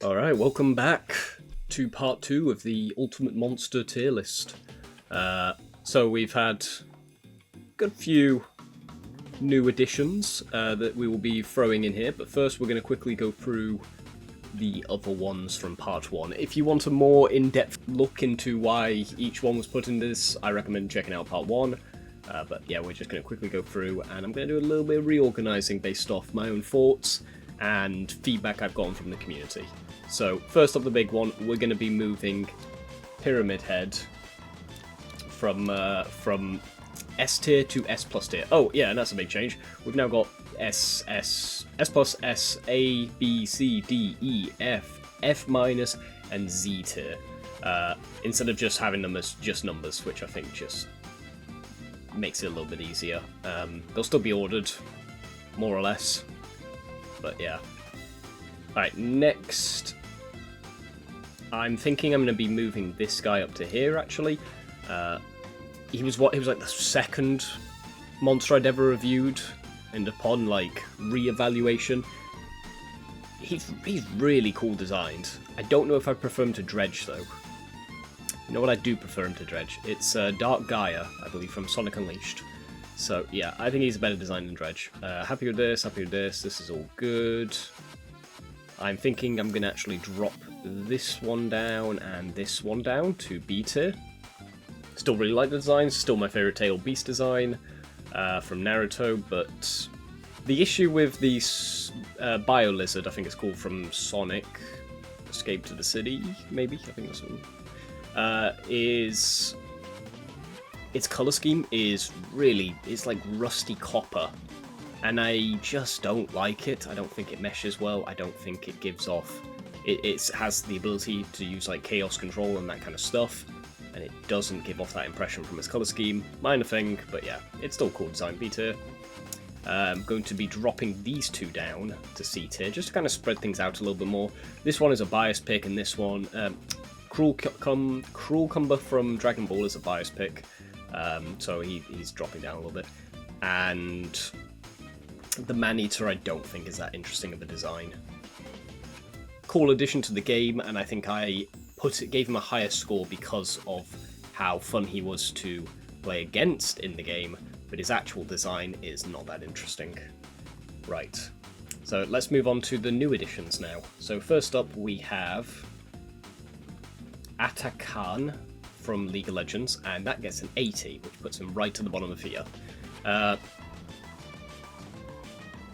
Alright, welcome back to part 2 of the Ultimate Monster tier list. So we've had a good few new additions that we will be throwing in here, but first we're going to quickly go through the other ones from part 1. If you want a more in-depth look into why each one was put in this, I recommend checking out part 1. But yeah, we're just going to quickly go through, and I'm going to do a little bit of reorganising based off my own thoughts and feedback I've gotten from the community. So, first up the big one, we're going to be moving Pyramid Head from S tier to S plus tier. Oh, yeah, and that's a big change. We've now got S plus S, A, B, C, D, E, F, F minus, and Z tier. Instead of just having them as just numbers, which I think just makes it a little bit easier. They'll still be ordered, more or less. But yeah. Alright, next, I'm thinking I'm going to be moving this guy up to here, actually. He was like the second monster I'd ever reviewed, and upon, like, re-evaluation, he's really cool designed. I don't know if I prefer him to Dredge, though. You know what I do prefer him to Dredge? It's Dark Gaia, I believe, from Sonic Unleashed. So, yeah, I think he's a better design than Dredge. Happy with this, this is all good. I'm thinking I'm going to actually drop this one down and this one down to B tier. Still really like the designs, still my favourite Tail Beast design from Naruto, but the issue with the Bio Lizard, I think it's called, from Sonic Escape to the City, maybe? I think that's one. Is its colour scheme is really, it's like rusty copper. And I just don't like it. I don't think it meshes well. I don't think it gives off... It has the ability to use like chaos control and that kind of stuff, and it doesn't give off that impression from its colour scheme. Minor thing, but yeah, it's still cool design, B tier. I'm going to be dropping these two down to C tier, just to kind of spread things out a little bit more. This one is a bias pick, and this one... Cruel Cumber from Dragon Ball is a bias pick, so he's dropping down a little bit. And... the Maneater I don't think is that interesting of a design. Cool addition to the game, and I think I gave him a higher score because of how fun he was to play against in the game, but his actual design is not that interesting. Right, so let's move on to the new additions now. So first up we have Atakan from League of Legends, and that gets an 80, which puts him right to the bottom of here.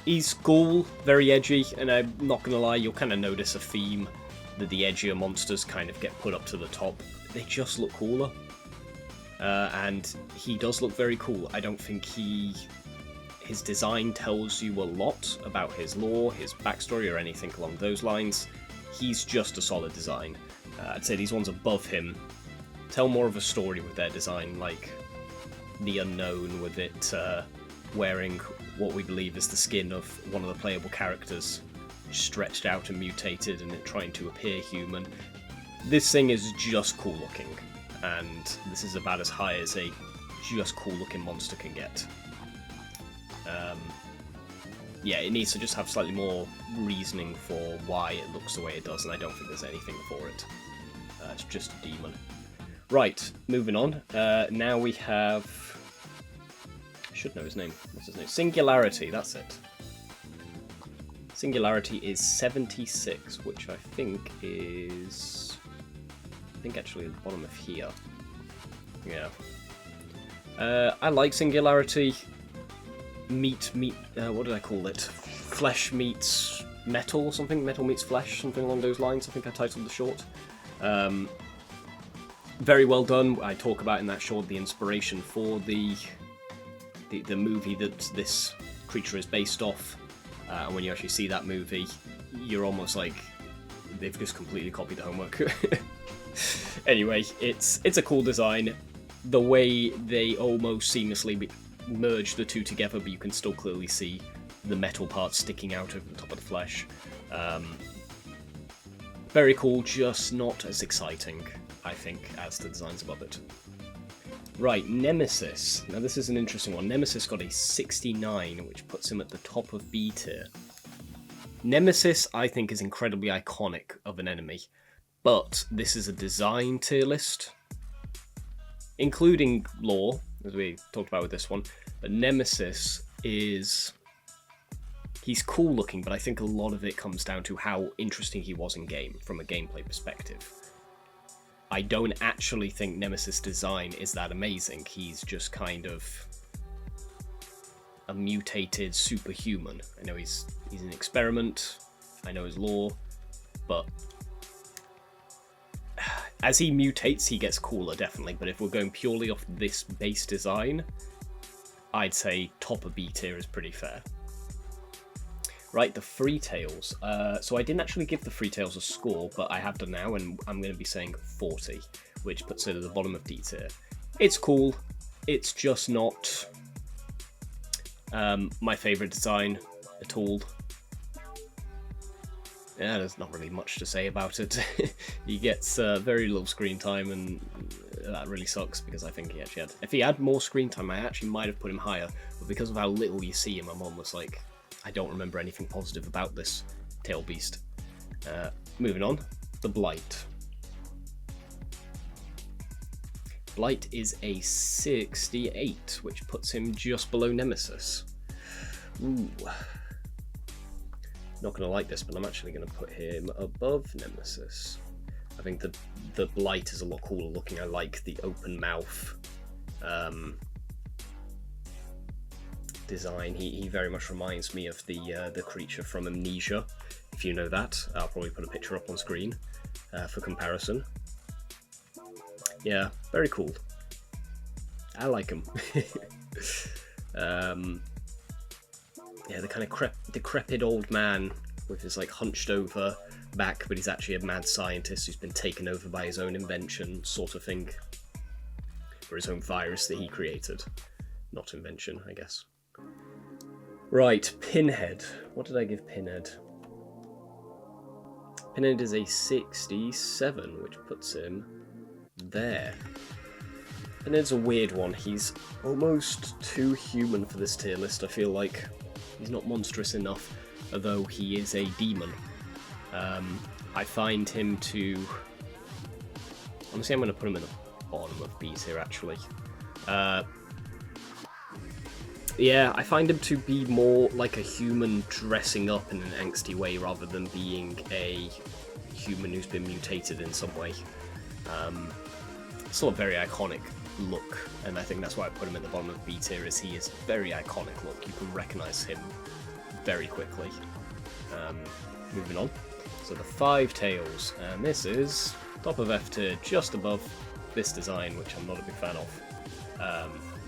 He's cool, very edgy, and I'm not gonna lie, you'll kind of notice a theme that the edgier monsters kind of get put up to the top. They just look cooler. And he does look very cool. I don't think his design tells you a lot about his lore, his backstory, or anything along those lines. He's just a solid design. I'd say these ones above him tell more of a story with their design, like the Unknown with it wearing what we believe is the skin of one of the playable characters, stretched out and mutated and it trying to appear human. This thing is just cool looking, and this is about as high as a just cool looking monster can get. Yeah, it needs to just have slightly more reasoning for why it looks the way it does, and I don't think there's anything for it. It's just a demon. Right, moving on. Now we have... I should know his name. What's his name? Singularity, that's it. Singularity is 76, which I think is... actually at the bottom of here. Yeah. I like Singularity. What did I call it? Flesh meets metal or something? Metal meets flesh, something along those lines. I think I titled the short. Very well done. I talk about in that short the inspiration for the movie that this creature is based off. And when you actually see that movie, you're almost like they've just completely copied the homework. Anyway, it's a cool design. The way they almost seamlessly merge the two together, but you can still clearly see the metal parts sticking out over the top of the flesh. Very cool, just not as exciting, I think, as the designs above it. Right, Nemesis. Now this is an interesting one. Nemesis got a 69, which puts him at the top of B tier. Nemesis, I think, is incredibly iconic of an enemy, but this is a design tier list, including lore, as we talked about with this one. But Nemesis is... he's cool looking, but I think a lot of it comes down to how interesting he was in game, from a gameplay perspective. I don't actually think Nemesis' design is that amazing. He's just kind of a mutated superhuman. I know he's an experiment, I know his lore, but as he mutates, he gets cooler, definitely. But if we're going purely off this base design, I'd say top of B tier is pretty fair. Right, the Free Tails. So I didn't actually give the Free Tails a score, but I have done now, and I'm going to be saying 40, which puts it at the bottom of D tier. It's cool. It's just not my favourite design at all. Yeah, there's not really much to say about it. He gets very little screen time, and that really sucks, because I think he actually had... if he had more screen time, I actually might have put him higher, but because of how little you see him, I'm almost like, I don't remember anything positive about this tail beast. Moving on, the Blight. Blight is a 68, which puts him just below Nemesis. Ooh. Not going to like this, but I'm actually going to put him above Nemesis. I think the Blight is a lot cooler looking. I like the open mouth design. He very much reminds me of the creature from Amnesia. If you know that, I'll probably put a picture up on screen for comparison. Yeah, very cool. I like him. Yeah, the kind of decrepit old man with his like hunched over back, but he's actually a mad scientist who's been taken over by his own invention, sort of thing, or his own virus that he created. Not invention, I guess. Right, Pinhead. What did I give Pinhead? Pinhead is a 67, which puts him there. Pinhead's a weird one. He's almost too human for this tier list, I feel like. He's not monstrous enough, although he is a demon. I find him to... honestly, I'm going to put him in the bottom of B tier, actually. Yeah, I find him to be more like a human dressing up in an angsty way, rather than being a human who's been mutated in some way. Still a very iconic look, and I think that's why I put him at the bottom of B tier, is he is very iconic look. You can recognise him very quickly. Moving on, so the Five Tails, and this is top of F tier, just above this design, which I'm not a big fan of.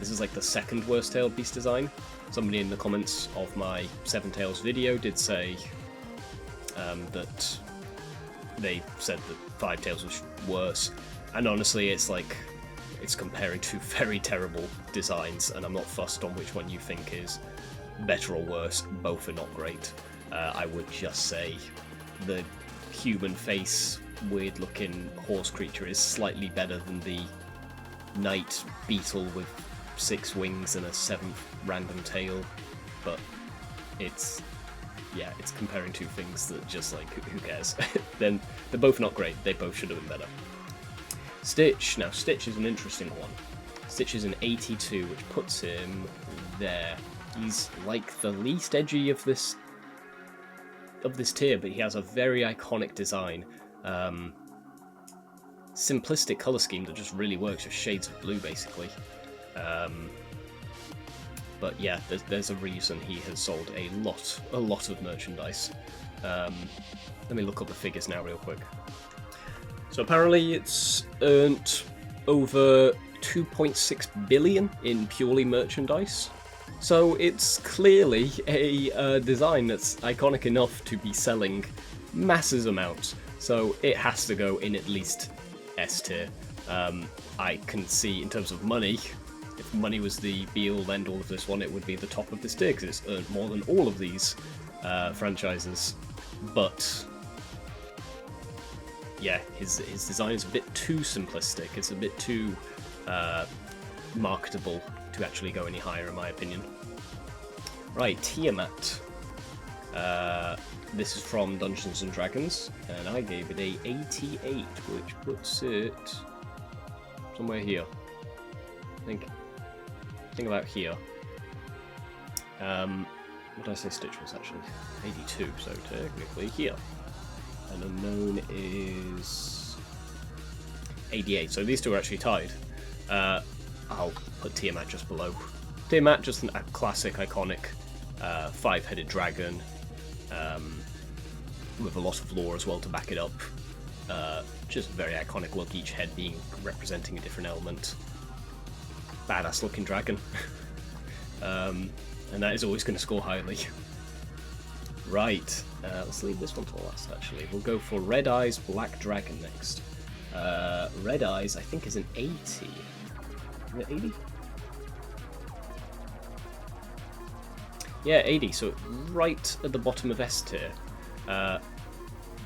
This is like the second worst tailed beast design. Somebody in the comments of my Seven Tails video did say that they said that Five Tails was worse, and honestly it's like, it's comparing two very terrible designs, and I'm not fussed on which one you think is better or worse. Both are not great. I would just say the human face, weird looking horse creature is slightly better than the night beetle with 6 wings and a 7th random tail, but it's, yeah, it's comparing two things that just like, who cares? Then they're both not great. They both should have been better. Stitch. Now, Stitch is an interesting one. Stitch is an 82, which puts him there. He's like the least edgy of this tier, but he has a very iconic design. Simplistic colour scheme that just really works, just shades of blue, basically. But yeah, there's a reason he has sold a lot of merchandise. Let me look up the figures now real quick. So apparently it's earned over 2.6 billion in purely merchandise. So it's clearly a design that's iconic enough to be selling massive amounts. So it has to go in at least S tier. I can see, in terms of money, if money was the be-all end-all of this one, it would be the top of this tier, because it's earned more than all of these franchises. But yeah, his design is a bit too simplistic. It's a bit too marketable to actually go any higher, in my opinion. Right, Tiamat. This is from Dungeons and Dragons, and I gave it a 88, which puts it somewhere here. I think about here. What did I say Stitch was actually? 82, so technically here. And Unknown is 88, so these two are actually tied. I'll put Tiamat just below. Tiamat, just a classic, iconic, 5-headed dragon, with a lot of lore as well to back it up. Just a very iconic look, each head being representing a different element. Badass looking dragon. And that is always going to score highly. Right, let's leave this one to last actually. We'll go for Red Eyes Black Dragon next. Red Eyes, I think, is an 80. Is it 80? Yeah, 80, so right at the bottom of S tier.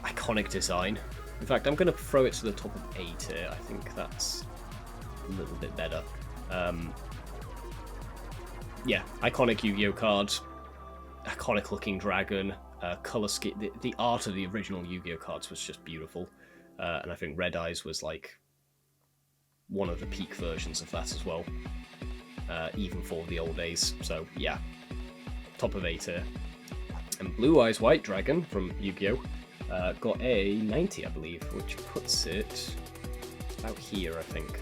Iconic design. In fact, I'm going to throw it to the top of A tier. I think that's a little bit better. Yeah, iconic Yu-Gi-Oh card, iconic looking dragon, color scheme. The art of the original Yu-Gi-Oh cards was just beautiful, and I think Red Eyes was like one of the peak versions of that as well, even for the old days. So yeah, top of A tier. And Blue Eyes White Dragon from Yu-Gi-Oh got a 90, I believe, which puts it about here, I think.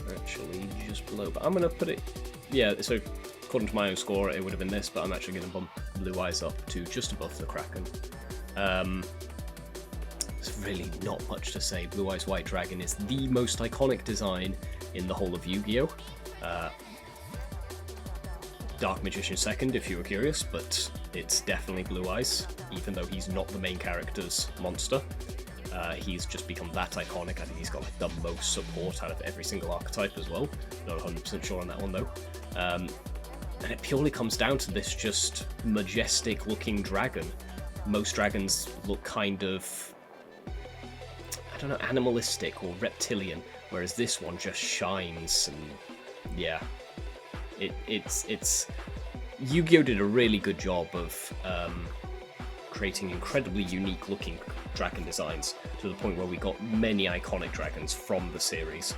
Actually, just below, but I'm gonna put it, yeah, so according to my own score it would have been this, but I'm actually gonna bump Blue Eyes up to just above the Kraken. There's really not much to say. Blue Eyes White Dragon is the most iconic design in the whole of Yu-Gi-Oh! Dark Magician second if you were curious, but it's definitely Blue Eyes, even though he's not the main character's monster. He's just become that iconic. I think he's got like the most support out of every single archetype as well. Not 100% sure on that one though. And it purely comes down to this just majestic looking dragon. Most dragons look kind of, I don't know, animalistic or reptilian, whereas this one just shines, and yeah, it's Yu-Gi-Oh! Did a really good job of creating incredibly unique looking dragon designs, to the point where we got many iconic dragons from the series.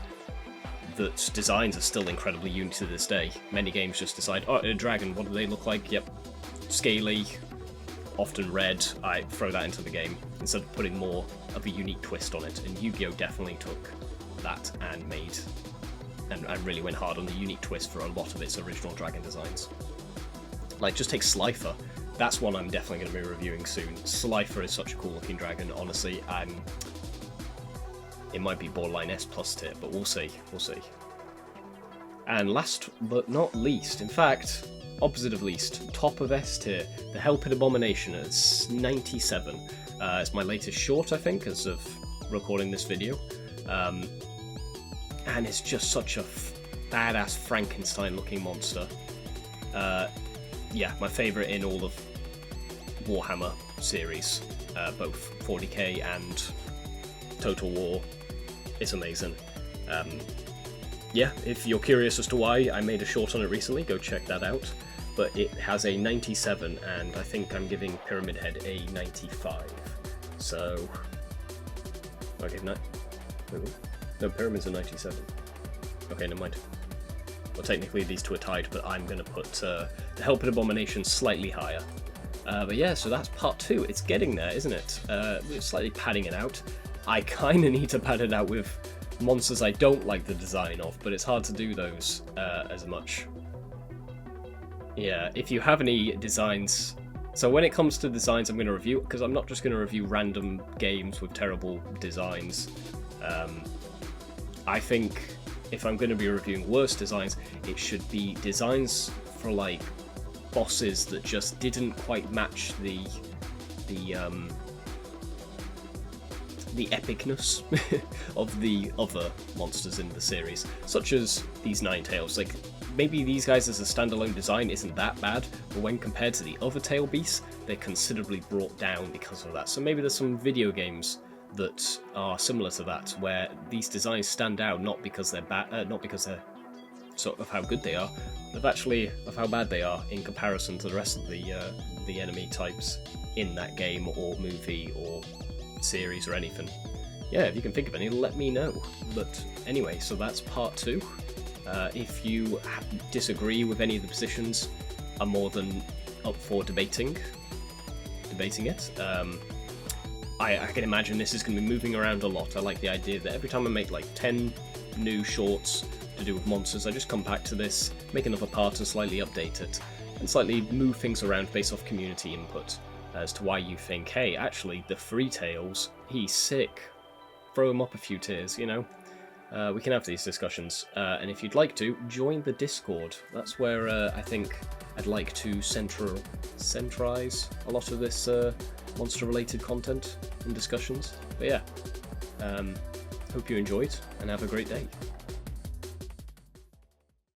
That designs are still incredibly unique to this day. Many games just decide, oh, a dragon, what do they look like? Yep, scaly, often red, I throw that into the game, instead of putting more of a unique twist on it. And Yu-Gi-Oh! Definitely took that and made, and really went hard on the unique twist for a lot of its original dragon designs. Like, just take Slifer. That's one I'm definitely going to be reviewing soon. Slifer is such a cool looking dragon, honestly. It might be borderline S+ tier, but we'll see. We'll see. And last but not least, in fact, opposite of least, top of S tier, the Hellpit Abomination is 97. It's my latest short, I think, as of recording this video. And it's just such a badass Frankenstein looking monster. Yeah, my favourite in all of Warhammer series, both 40k and Total War. It's amazing. Yeah, if you're curious as to why I made a short on it recently, go check that out. But it has a 97, and I think I'm giving Pyramid Head a 95. So, okay, no, Pyramid's a 97. Okay, never mind. Well, technically these two are tied, but I'm going to put the Hellpit Abomination slightly higher. But yeah, so that's part 2. It's getting there, isn't it? We're slightly padding it out. I kind of need to pad it out with monsters I don't like the design of, but it's hard to do those as much. Yeah, if you have any designs... So when it comes to designs I'm going to review, because I'm not just going to review random games with terrible designs, I think if I'm going to be reviewing worse designs, it should be designs for like bosses that just didn't quite match the epicness of the other monsters in the series, such as these Ninetales. Like, maybe these guys as a standalone design isn't that bad, but when compared to the other tail beasts, they're considerably brought down because of that. So maybe there's some video games that are similar to that, where these designs stand out not because they're bad, not because they're of how good they are, of how bad they are in comparison to the rest of the enemy types in that game or movie or series or anything. Yeah, if you can think of any, let me know. But anyway, so that's part 2. If you disagree with any of the positions, I'm more than up for debating it. I can imagine this is going to be moving around a lot. I like the idea that every time I make like 10 new shorts to do with monsters, I just come back to this, make another part and slightly update it, and slightly move things around based off community input as to why you think, hey, actually, the Free Tails, he's sick. Throw him up a few tiers, you know? We can have these discussions, and if you'd like to, join the Discord. That's where I think I'd like to centralize a lot of this monster-related content and discussions. But yeah, hope you enjoyed, and have a great day.